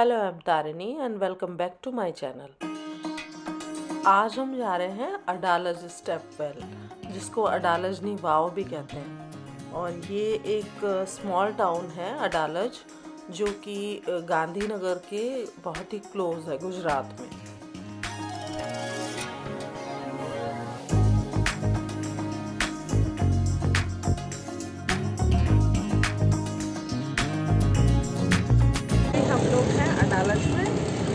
Hello, I am Tarini and welcome back to my channel. आज हम जा रहे हैं अडालज स्टेप वेल, जिसको अडालजनी वाव भी कहते हैं। और ये एक स्मॉल टाउन है अडालज, जो कि गांधीनगर के बहुत ही क्लोज है गुजरात में। हम लोग हैं अडालज में,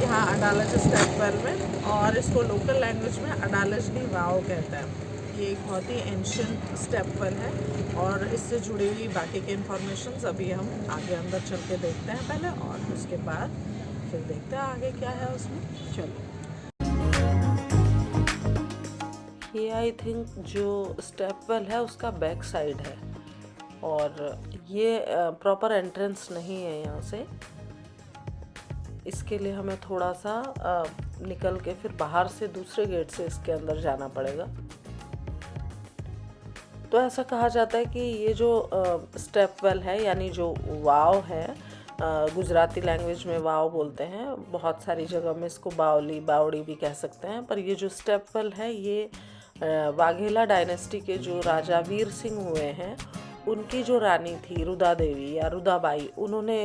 यहाँ अडालज स्टेप वेल में, और इसको लोकल लैंग्वेज में अडालजनी वाव कहता है। ये एक बहुत ही एंशियंट स्टेप वेल है और इससे जुड़ी हुई बाकी के इंफॉर्मेशंस अभी हम आगे अंदर चल के देखते हैं पहले, और उसके बाद फिर देखते हैं आगे क्या है उसमें। चलो, ये आई थिंक जो स्टेप वेल है उसका बैक साइड है, और ये प्रॉपर एंट्रेंस नहीं है यहाँ से। इसके लिए हमें थोड़ा सा निकल के फिर बाहर से दूसरे गेट से इसके अंदर जाना पड़ेगा। तो ऐसा कहा जाता है कि ये जो स्टेप वेल है, यानी जो वाव है, गुजराती लैंग्वेज में वाव बोलते हैं, बहुत सारी जगह में इसको बावली बावड़ी भी कह सकते हैं, पर ये जो स्टेप वेल है ये वाघेला डायनेस्टी के जो राजा वीर सिंह हुए हैं, उनकी जो रानी थी रुदा देवी या रुदाबाई, उन्होंने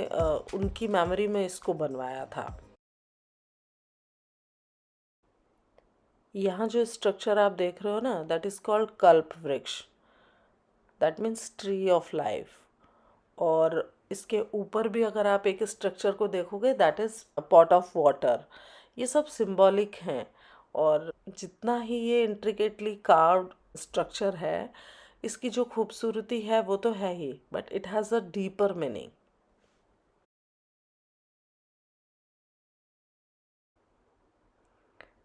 उनकी मेमोरी में इसको बनवाया था। यहाँ जो स्ट्रक्चर आप देख रहे हो ना, दैट इज़ कॉल्ड कल्प वृक्ष, that means tree of life. और इसके ऊपर भी अगर आप एक स्ट्रक्चर को देखोगे, that is pot of water. ये सब सिंबॉलिक हैं, और जितना ही ये इंट्रिकेटली कार्व्ड स्ट्रक्चर है, इसकी जो खूबसूरती है वो तो है ही, but it has a deeper meaning.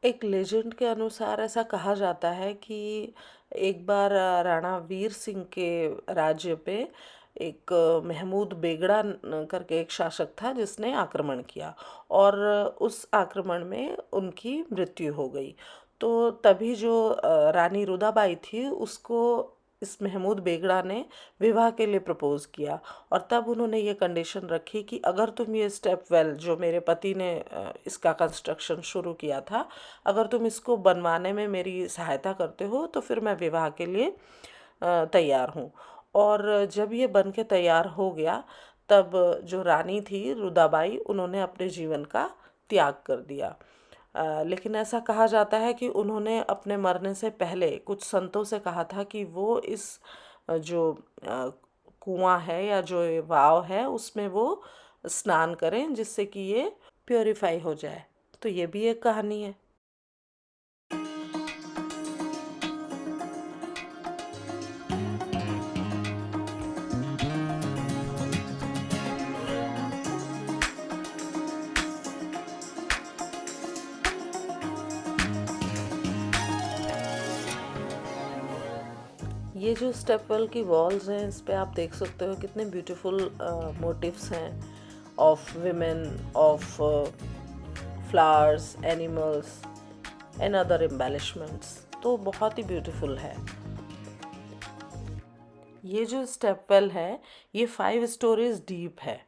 एक लेजेंड के अनुसार ऐसा कहा जाता है कि एक बार राणा वीर सिंह के राज्य पे एक महमूद बेगड़ा करके एक शासक था, जिसने आक्रमण किया, और उस आक्रमण में उनकी मृत्यु हो गई। तो तभी जो रानी रुदाबाई थी, उसको इस महमूद बेगड़ा ने विवाह के लिए प्रपोज किया, और तब उन्होंने ये कंडीशन रखी कि अगर तुम ये स्टेप वेल जो मेरे पति ने इसका कंस्ट्रक्शन शुरू किया था, अगर तुम इसको बनवाने में मेरी सहायता करते हो तो फिर मैं विवाह के लिए तैयार हूँ। और जब ये बन के तैयार हो गया, तब जो रानी थी रुदाबाई, उन्होंने अपने जीवन का त्याग कर दिया। लेकिन ऐसा कहा जाता है कि उन्होंने अपने मरने से पहले कुछ संतों से कहा था कि वो इस जो कुआं है या जो ये वाव है, उसमें वो स्नान करें, जिससे कि ये प्योरीफाई हो जाए। तो ये भी एक कहानी है। ये जो स्टेपवेल की वॉल्स हैं, इस पे आप देख सकते हो कितने ब्यूटीफुल मोटिव्स हैं, of women, of flowers, animals and other embellishments. तो बहुत ही ब्यूटीफुल है। ये जो स्टेपवेल है, ये 5 स्टोरीज डीप है,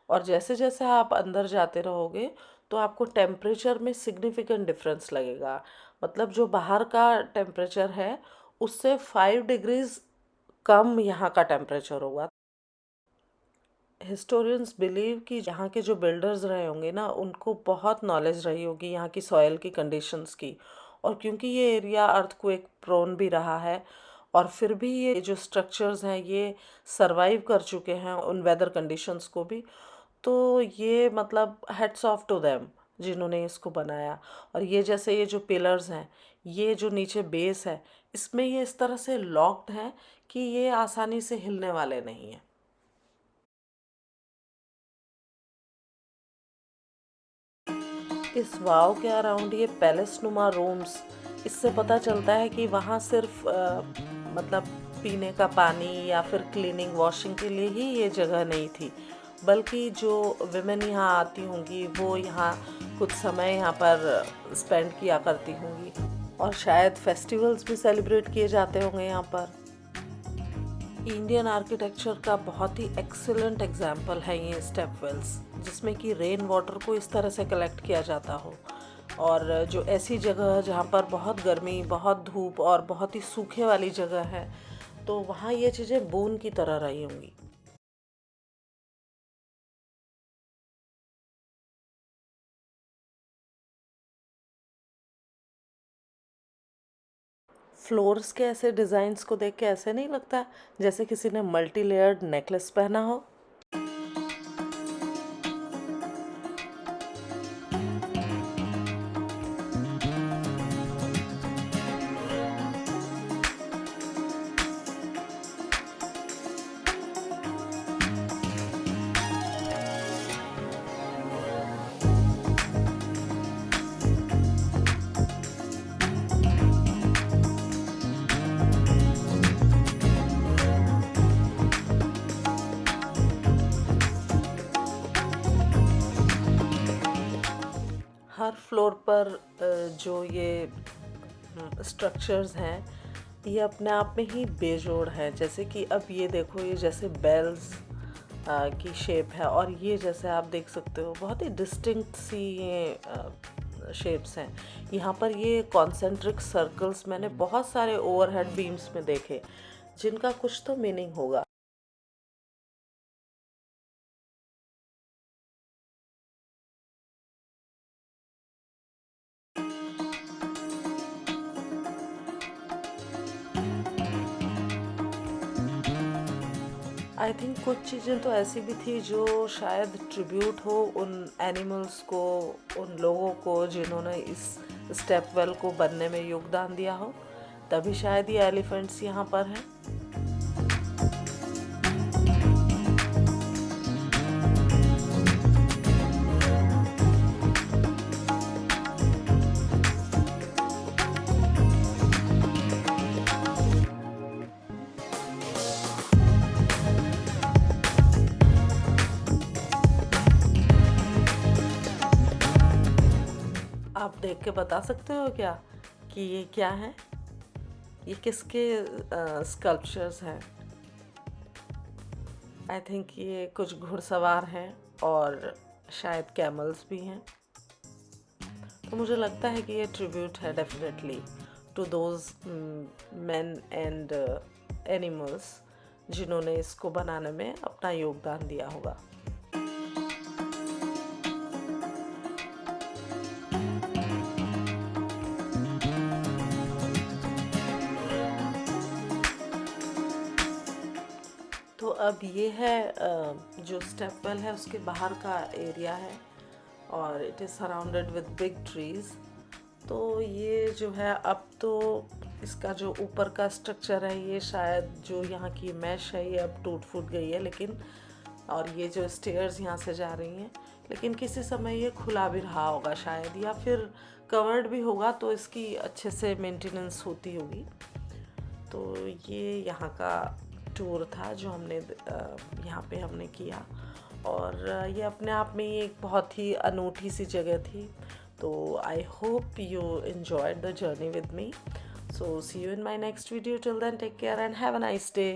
और जैसे जैसे आप अंदर जाते रहोगे तो आपको टेम्परेचर में सिग्निफिकेंट डिफरेंस लगेगा। मतलब जो बाहर का टेम्परेचर है, उससे 5 डिग्रीज कम यहाँ का टेम्परेचर होगा। हिस्टोरियंस बिलीव कि यहाँ के जो बिल्डर्स रहे होंगे ना, उनको बहुत नॉलेज रही होगी यहाँ की सॉइल की कंडीशंस की। और क्योंकि ये एरिया अर्थक्वेक प्रोन भी रहा है, और फिर भी ये जो स्ट्रक्चर्स हैं ये सरवाइव कर चुके हैं उन वेदर कंडीशंस को भी। तो ये मतलब हेड्स ऑफ टू देम जिन्होंने इसको बनाया। और ये जैसे ये जो पिलर्स हैं, ये जो नीचे बेस है, इसमें ये इस तरह से लॉक्ड हैं कि ये आसानी से हिलने वाले नहीं हैं। इस वाव के अराउंड ये पैलेस नुमा रूम्स, इससे पता चलता है कि वहाँ सिर्फ मतलब पीने का पानी या फिर क्लीनिंग वॉशिंग के लिए ही ये जगह नहीं थी, बल्कि जो विमेन यहाँ आती होंगी वो यहाँ कुछ समय यहाँ पर स्पेंड किया करती होंगी, और शायद फेस्टिवल्स भी सेलिब्रेट किए जाते होंगे यहाँ पर। इंडियन आर्किटेक्चर का बहुत ही एक्सीलेंट एग्जाम्पल है ये स्टेप वेल्स। जिसमें कि रेन वाटर को इस तरह से कलेक्ट किया जाता हो। और जो ऐसी जगह जहाँ पर बहुत गर्मी, बहुत धूप और बहुत ही सूखे वाली जगह है, तो वहाँ ये चीज़ें बूंद की तरह रही होंगी। फ्लोर्स के ऐसे डिज़ाइंस को देख के ऐसे नहीं लगता जैसे किसी ने मल्टी लेयर्ड नेकलेस पहना हो। हर फ्लोर पर जो ये स्ट्रक्चर्स हैं, ये अपने आप में ही बेजोड़ हैं। जैसे कि अब ये देखो, ये जैसे बेल्स की शेप है, और ये जैसे आप देख सकते हो बहुत ही डिस्टिंक्ट सी ये शेप्स हैं। यहाँ पर ये कॉन्सेंट्रिक सर्कल्स मैंने बहुत सारे ओवरहेड बीम्स में देखे, जिनका कुछ तो मीनिंग होगा। आई थिंक कुछ चीज़ें तो ऐसी भी थी जो शायद ट्रिब्यूट हो उन एनिमल्स को, उन लोगों को जिन्होंने इस स्टेप वेल को बनने में योगदान दिया हो, तभी शायद ये एलिफेंट्स यहाँ पर हैं। आप देख के बता सकते हो क्या कि ये क्या है? ये किसके स्कल्पचर्स हैं? आई थिंक ये कुछ घुड़सवार हैं और शायद कैमल्स भी हैं। तो मुझे लगता है कि ये ट्रिब्यूट है definitely to those man and animals जिन्होंने इसको बनाने में अपना योगदान दिया होगा। तो अब ये है जो स्टेप वेल है उसके बाहर का एरिया है, और it is surrounded with big trees. तो ये जो है, अब तो इसका जो ऊपर का स्ट्रक्चर है, ये शायद जो यहाँ की मैश है ये अब टूट फूट गई है, लेकिन और ये जो स्टेयर्स यहाँ से जा रही हैं, लेकिन किसी समय ये खुला भी रहा होगा शायद, या फिर कवर्ड भी होगा, तो इसकी अच्छे से मेंटेनेंस होती होगी। तो ये यहाँ का टूर था जो हमने यहाँ पे हमने किया, और ये अपने आप में ही एक बहुत ही अनूठी सी जगह थी। तो I hope you enjoyed the journey with me. So see you in my next video. Till then take care and have a nice day.